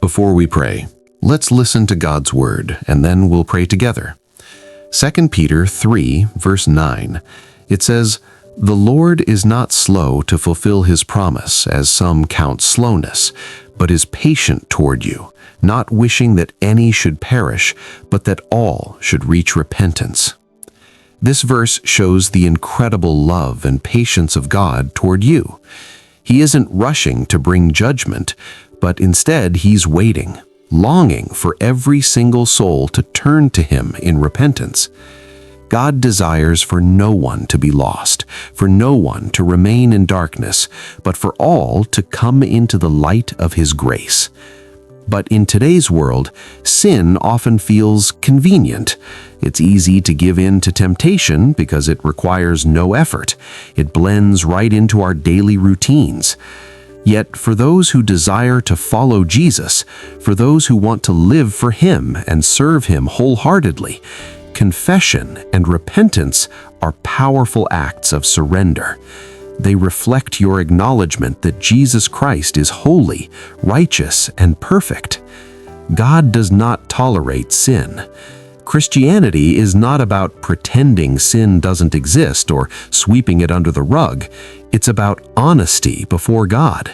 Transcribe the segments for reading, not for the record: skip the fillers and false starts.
Before we pray, let's listen to God's word, and then we'll pray together. 2 Peter 3, verse 9, it says, "The Lord is not slow to fulfill his promise, as some count slowness, but is patient toward you, not wishing that any should perish, but that all should reach repentance." This verse shows the incredible love and patience of God toward you. He isn't rushing to bring judgment, but instead he's waiting, longing for every single soul to turn to him in repentance. God desires for no one to be lost, for no one to remain in darkness, but for all to come into the light of his grace. But in today's world, sin often feels convenient. It's easy to give in to temptation because it requires no effort. It blends right into our daily routines. Yet for those who desire to follow Jesus, for those who want to live for him and serve him wholeheartedly, confession and repentance are powerful acts of surrender. They reflect your acknowledgement that Jesus Christ is holy, righteous, and perfect. God does not tolerate sin. Christianity is not about pretending sin doesn't exist or sweeping it under the rug. It's about honesty before God.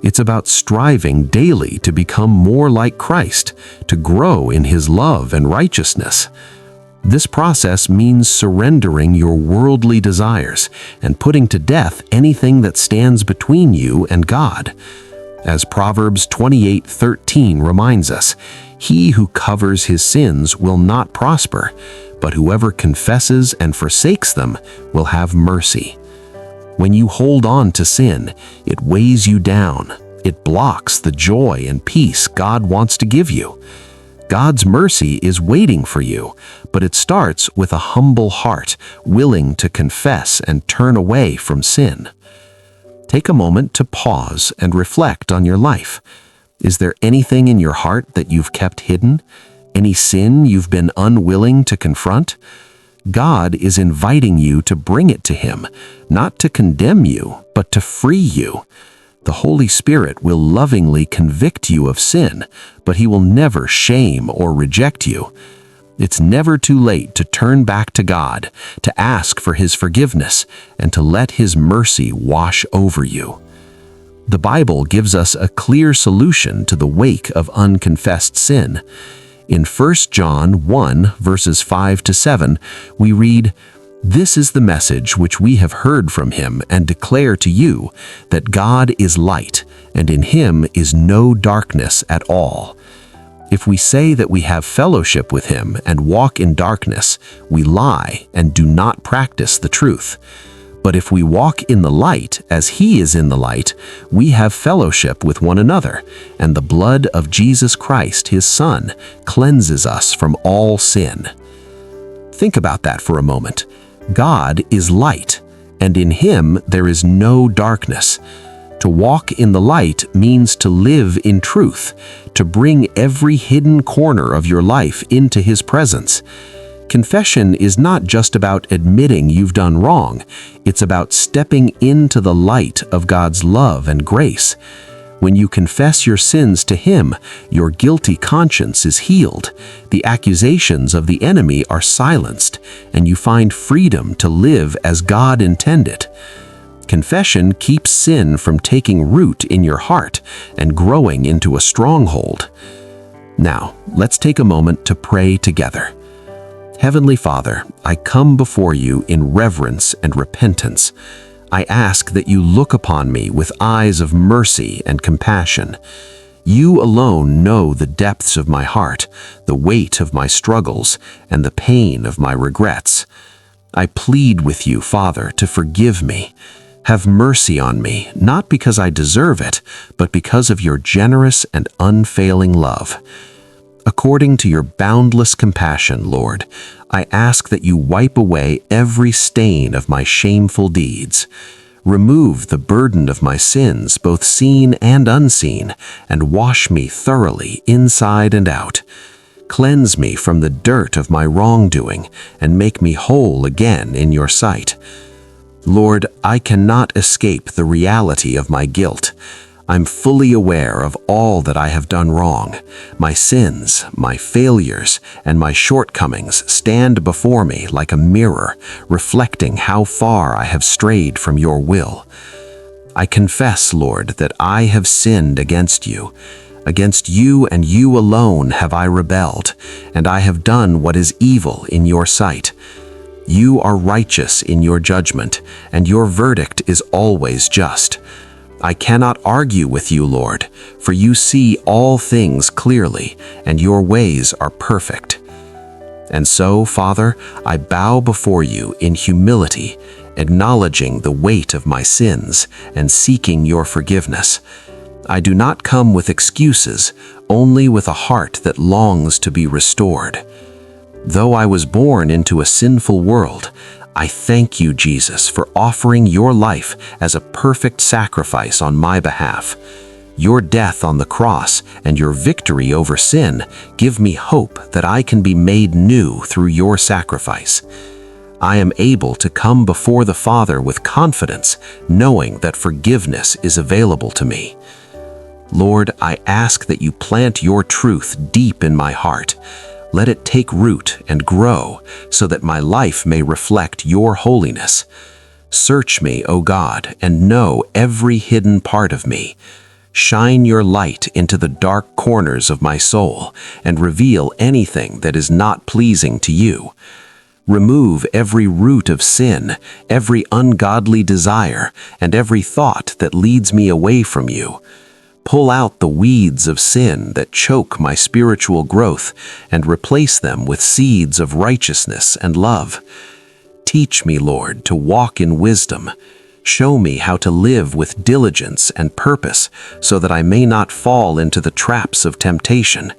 It's about striving daily to become more like Christ, to grow in his love and righteousness. This process means surrendering your worldly desires and putting to death anything that stands between you and God. As Proverbs 28:13 reminds us, "He who covers his sins will not prosper, but whoever confesses and forsakes them will have mercy." When you hold on to sin, it weighs you down. It blocks the joy and peace God wants to give you. God's mercy is waiting for you, but it starts with a humble heart, willing to confess and turn away from sin. Take a moment to pause and reflect on your life. Is there anything in your heart that you've kept hidden? Any sin you've been unwilling to confront? God is inviting you to bring it to him, not to condemn you, but to free you. The Holy Spirit will lovingly convict you of sin, but he will never shame or reject you. It's never too late to turn back to God, to ask for his forgiveness, and to let his mercy wash over you. The Bible gives us a clear solution to the wake of unconfessed sin. In 1 John 1, verses 5 to 7, we read, "This is the message which we have heard from him and declare to you, that God is light, and in him is no darkness at all. If we say that we have fellowship with him and walk in darkness, we lie and do not practice the truth. But if we walk in the light as he is in the light, we have fellowship with one another, and the blood of Jesus Christ, his Son, cleanses us from all sin." Think about that for a moment. God is light, and in him there is no darkness. To walk in the light means to live in truth, to bring every hidden corner of your life into his presence. Confession is not just about admitting you've done wrong. It's about stepping into the light of God's love and grace. When you confess your sins to him, your guilty conscience is healed, the accusations of the enemy are silenced, and you find freedom to live as God intended. Confession keeps sin from taking root in your heart and growing into a stronghold. Now, let's take a moment to pray together. Heavenly Father, I come before you in reverence and repentance. I ask that you look upon me with eyes of mercy and compassion. You alone know the depths of my heart, the weight of my struggles, and the pain of my regrets. I plead with you, Father, to forgive me. Have mercy on me, not because I deserve it, but because of your generous and unfailing love. According to your boundless compassion, Lord, I ask that you wipe away every stain of my shameful deeds. Remove the burden of my sins, both seen and unseen, and wash me thoroughly inside and out. Cleanse me from the dirt of my wrongdoing, and make me whole again in your sight. Lord, I cannot escape the reality of my guilt. I'm fully aware of all that I have done wrong. My sins, my failures, and my shortcomings stand before me like a mirror, reflecting how far I have strayed from your will. I confess, Lord, that I have sinned against you. Against you and you alone have I rebelled, and I have done what is evil in your sight. You are righteous in your judgment, and your verdict is always just. I cannot argue with you, Lord, for you see all things clearly, and your ways are perfect. And so, Father, I bow before you in humility, acknowledging the weight of my sins and seeking your forgiveness. I do not come with excuses, only with a heart that longs to be restored. Though I was born into a sinful world, I thank you, Jesus, for offering your life as a perfect sacrifice on my behalf. Your death on the cross and your victory over sin give me hope that I can be made new through your sacrifice. I am able to come before the Father with confidence, knowing that forgiveness is available to me. Lord, I ask that you plant your truth deep in my heart. Let it take root and grow so that my life may reflect your holiness. Search me, O God, and know every hidden part of me. Shine your light into the dark corners of my soul and reveal anything that is not pleasing to you. Remove every root of sin, every ungodly desire, and every thought that leads me away from you. Pull out the weeds of sin that choke my spiritual growth and replace them with seeds of righteousness and love. Teach me, Lord, to walk in wisdom. Show me how to live with diligence and purpose so that I may not fall into the traps of temptation.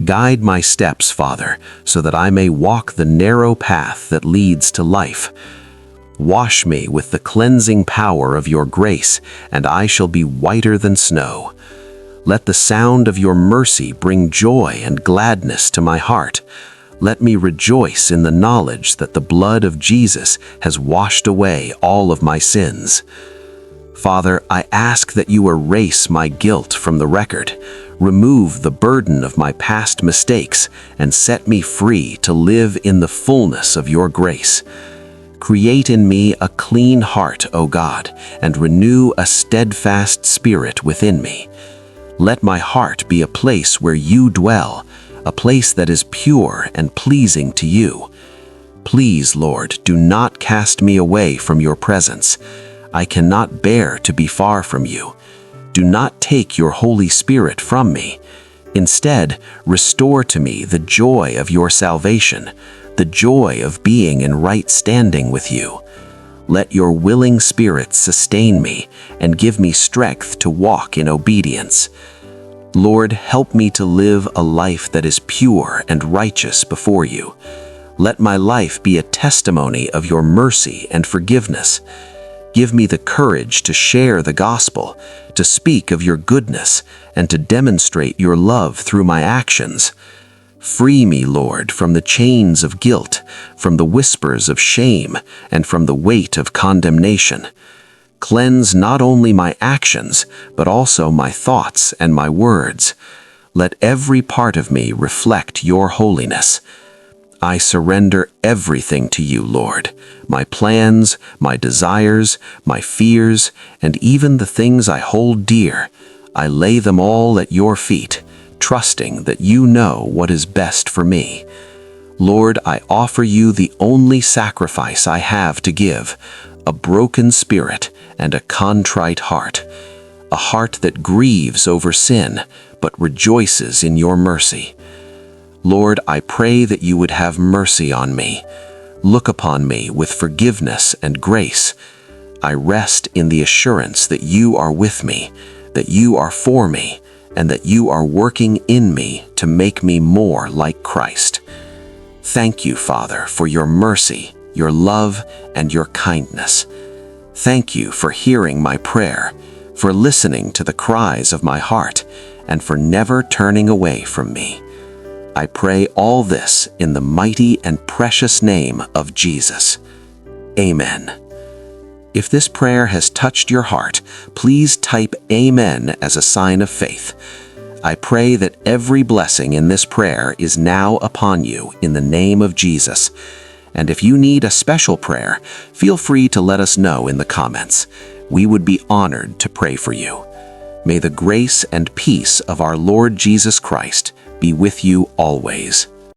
Guide my steps, Father, so that I may walk the narrow path that leads to life. Wash me with the cleansing power of your grace, and I shall be whiter than snow. Let the sound of your mercy bring joy and gladness to my heart. Let me rejoice in the knowledge that the blood of Jesus has washed away all of my sins. Father, I ask that you erase my guilt from the record, remove the burden of my past mistakes, and set me free to live in the fullness of your grace. Create in me a clean heart, O God, and renew a steadfast spirit within me. Let my heart be a place where you dwell, a place that is pure and pleasing to you. Please, Lord, do not cast me away from your presence. I cannot bear to be far from you. Do not take your Holy Spirit from me. Instead, restore to me the joy of your salvation, the joy of being in right standing with you. Let your willing spirit sustain me and give me strength to walk in obedience. Lord, help me to live a life that is pure and righteous before you. Let my life be a testimony of your mercy and forgiveness. Give me the courage to share the gospel, to speak of your goodness, and to demonstrate your love through my actions. Free me, Lord, from the chains of guilt, from the whispers of shame, and from the weight of condemnation. Cleanse not only my actions, but also my thoughts and my words. Let every part of me reflect your holiness. I surrender everything to you, Lord, my plans, my desires, my fears, and even the things I hold dear. I lay them all at your feet, trusting that you know what is best for me. Lord, I offer you the only sacrifice I have to give, a broken spirit and a contrite heart, a heart that grieves over sin but rejoices in your mercy. Lord, I pray that you would have mercy on me. Look upon me with forgiveness and grace. I rest in the assurance that you are with me, that you are for me, and that you are working in me to make me more like Christ. Thank you, Father, for your mercy, your love, and your kindness. Thank you for hearing my prayer, for listening to the cries of my heart, and for never turning away from me. I pray all this in the mighty and precious name of Jesus. Amen. If this prayer has touched your heart, please type Amen as a sign of faith. I pray that every blessing in this prayer is now upon you in the name of Jesus. And if you need a special prayer, feel free to let us know in the comments. We would be honored to pray for you. May the grace and peace of our Lord Jesus Christ be with you always.